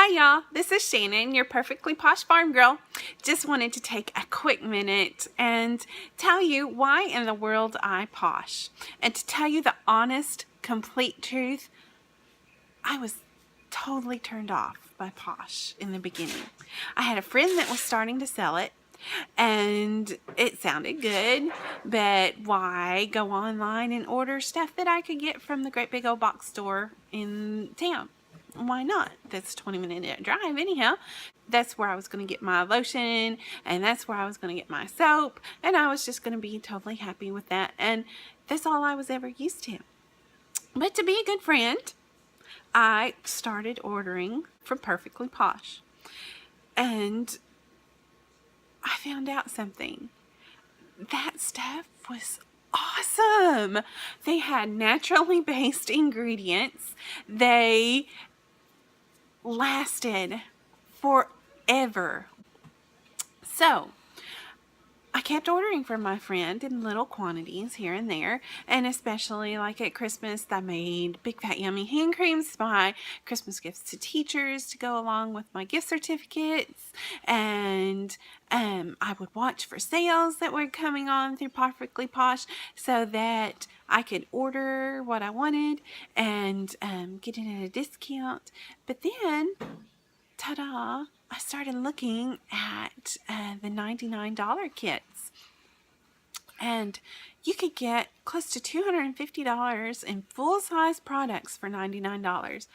Hi y'all, this is Shannon, your perfectly posh farm girl. Just wanted to take a quick minute and tell you why in the world I posh. And to tell you the honest, complete truth, I was totally turned off by Posh in the beginning. I had a friend that was starting to sell it, and it sounded good, but why go online and order stuff that I could get from the great big old box store in town? Why not? That's a 20-minute drive anyhow. That's where I was going to get my lotion, and that's where I was going to get my soap, and I was just going to be totally happy with that, and that's all I was ever used to. But to be a good friend, I started ordering from Perfectly Posh, and I found out something. That stuff was awesome. They had naturally based ingredients. They lasted forever. So I kept ordering from my friend in little quantities here and there, and especially like at Christmas, I made big fat yummy hand creams to buy Christmas gifts to teachers to go along with my gift certificates, and I would watch for sales that were coming on through Perfectly Posh so that I could order what I wanted and get it at a discount. But then, ta-da! I started looking at the $99 kits, and you could get close to $250 in full-size products for $99,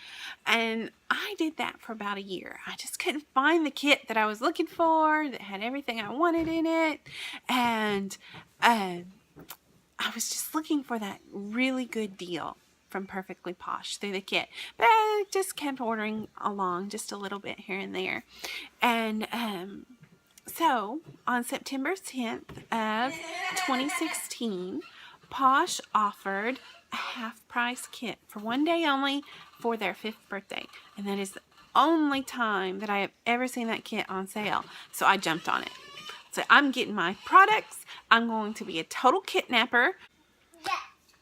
and I did that for about a year. I just couldn't find the kit that I was looking for that had everything I wanted in it, and I was just looking for that really good deal from Perfectly Posh through the kit, but I just kept ordering along just a little bit here and there. And so on September 10th of 2016, Posh offered a half-price kit for one day only for their 5th birthday, and that is the only time that I have ever seen that kit on sale. So I jumped on it. So I'm getting my products. I'm going to be a total kidnapper.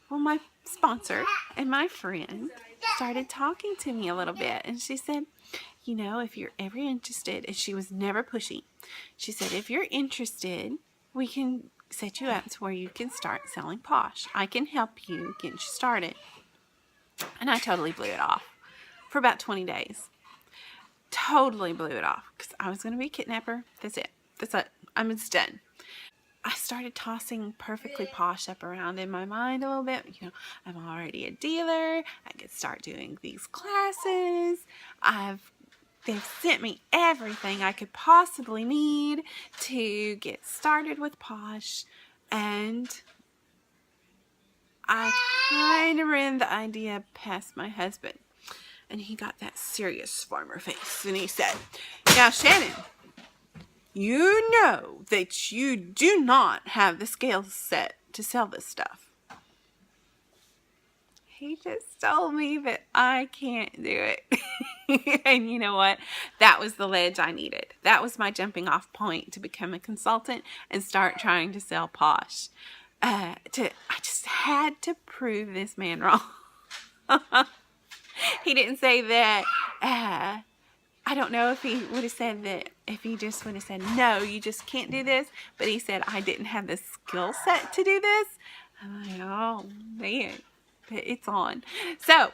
Well, my sponsor and my friend started talking to me a little bit, and she said, you know, if you're ever interested, and she was never pushy, she said, if you're interested, we can set you up to where you can start selling Posh. I can help you get you started. And I totally blew it off for about 20 days. Totally blew it off because I was going to be a kidnapper. That's it. That's it. I'm just done. I started tossing Perfectly Posh up around in my mind a little bit. You know, I'm already a dealer. I could start doing these classes. They've sent me everything I could possibly need to get started with Posh. And I kind of ran the idea past my husband. And he got that serious farmer face. And he said, now, Shannon, you know that you do not have the skill set to sell this stuff. He just told me that I can't do it. And you know what? That was the ledge I needed. That was my jumping off point to become a consultant and start trying to sell Posh. I just had to prove this man wrong. He didn't say that. I don't know if he would have said that, if he just would have said, no, you just can't do this. But he said I didn't have the skill set to do this. I'm like, oh, man. But it's on. So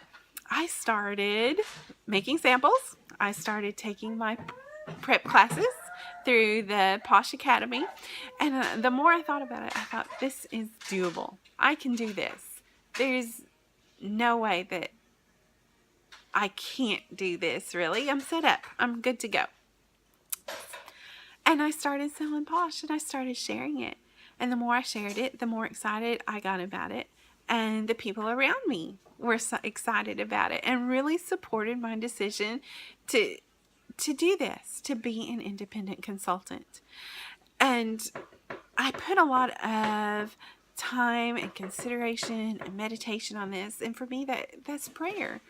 I started making samples. I started taking my prep classes through the Posh Academy. And the more I thought about it, I thought, this is doable. I can do this. There's no way that I can't do this, really. I'm set up. I'm good to go. And I started selling Posh, and I started sharing it. And the more I shared it, the more excited I got about it. And the people around me were so excited about it and really supported my decision to do this, to be an independent consultant. And I put a lot of time and consideration and meditation on this, and for me that's prayer.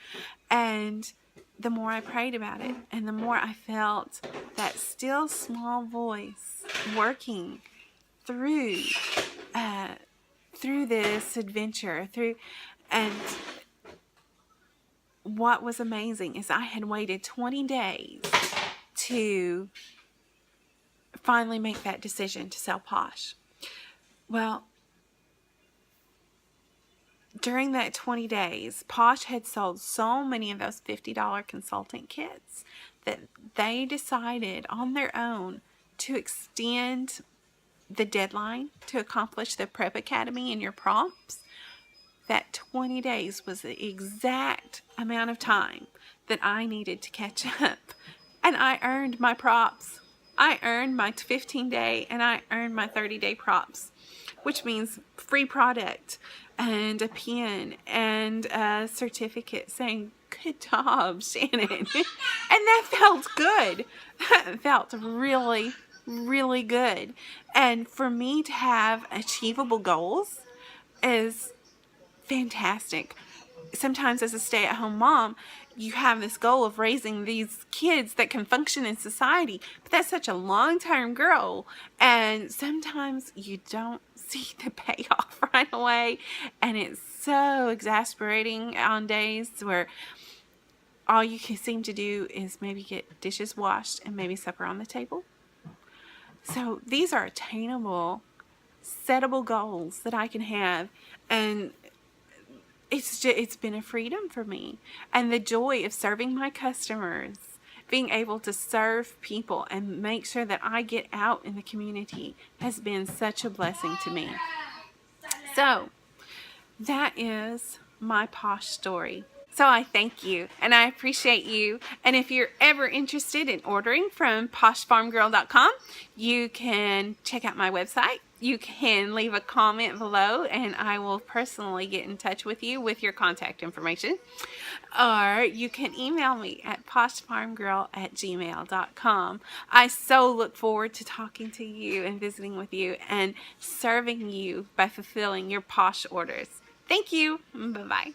And the more I prayed about it, and the more I felt that still small voice working through this adventure, and what was amazing is I had waited 20 days to finally make that decision to sell Posh. Well, during that 20 days, Posh had sold so many of those $50 consultant kits that they decided on their own to extend the deadline to accomplish the Prep Academy and your prompts. That 20 days was the exact amount of time that I needed to catch up. And I earned my props. I earned my 15-day and I earned my 30-day props, which means free product and a pen and a certificate saying, good job, Shannon. And that felt good. That felt really, really good. And for me to have achievable goals is fantastic. Sometimes as a stay-at-home mom, you have this goal of raising these kids that can function in society, but that's such a long-term goal, and sometimes you don't see the payoff right away, and it's so exasperating on days where all you can seem to do is maybe get dishes washed and maybe supper on the table. So these are attainable, settable goals that I can have, and it's been a freedom for me. And the joy of serving my customers, being able to serve people and make sure that I get out in the community has been such a blessing to me. So that is my Posh story. So I thank you and I appreciate you. And if you're ever interested in ordering from poshfarmgirl.com, you can check out my website. You can leave a comment below and I will personally get in touch with you with your contact information. Or you can email me at poshfarmgirl@gmail.com. I so look forward to talking to you and visiting with you and serving you by fulfilling your Posh orders. Thank you. Bye-bye.